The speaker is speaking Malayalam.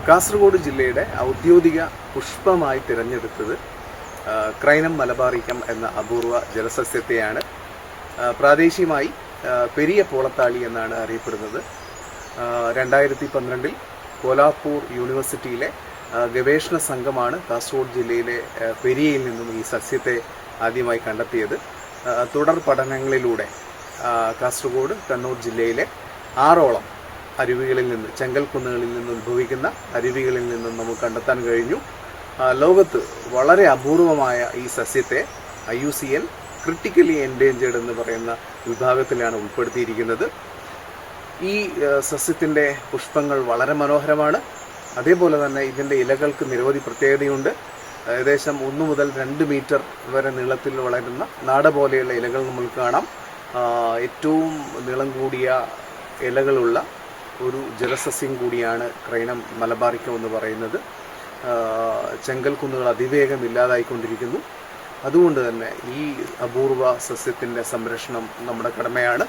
കാസർഗോഡ് ജില്ലയുടെ ഔദ്യോഗിക പുഷ്പമായി തിരഞ്ഞെടുത്തത് ക്രൈനം മലബാറിക്കം എന്ന അപൂർവ ജലസസ്യത്തെയാണ്. പ്രാദേശികമായി പെരിയ പോളത്താളി എന്നാണ് അറിയപ്പെടുന്നത്. 2012 കോലാപ്പൂർ യൂണിവേഴ്സിറ്റിയിലെ ഗവേഷണ സംഘമാണ് കാസർഗോഡ് ജില്ലയിലെ പെരിയയിൽ നിന്നും ഈ സസ്യത്തെ ആദ്യമായി കണ്ടെത്തിയത്. തുടർ പഠനങ്ങളിലൂടെ കാസർഗോഡ്, കണ്ണൂർ ജില്ലയിലെ 6 അരുവികളിൽ നിന്ന്, ചെങ്കൽക്കുന്നുകളിൽ നിന്ന് ഉത്ഭവിക്കുന്ന അരുവികളിൽ നിന്നും നമുക്ക് കണ്ടെത്താൻ കഴിഞ്ഞു. ലോകത്ത് വളരെ അപൂർവമായ ഈ സസ്യത്തെ IUCN ക്രിട്ടിക്കലി എൻഡേഞ്ചേർഡ് എന്ന് പറയുന്ന വിഭാഗത്തിലാണ് ഉൾപ്പെടുത്തിയിരിക്കുന്നത്. ഈ സസ്യത്തിൻ്റെ പുഷ്പങ്ങൾ വളരെ മനോഹരമാണ്. അതേപോലെ തന്നെ ഇതിൻ്റെ ഇലകൾക്ക് നിരവധി പ്രത്യേകതയുണ്ട്. ഏകദേശം 1 മുതൽ 2 മീറ്റർ വരെ നീളത്തിൽ വളരുന്ന നാട പോലെയുള്ള ഇലകൾ നമുക്ക് കാണാം. ഏറ്റവും നീളം കൂടിയ ഇലകളുള്ള ഒരു ജലസസ്യം കൂടിയാണ് ക്രൈനം മലബാറിക്കം എന്ന് പറയുന്നത്. ചെങ്കൽക്കുന്നുകൾ അതിവേഗം ഇല്ലാതായിക്കൊണ്ടിരിക്കുന്നു. അതുകൊണ്ട് തന്നെ ഈ അപൂർവ സസ്യത്തിൻ്റെ സംരക്ഷണം നമ്മുടെ കടമയാണ്.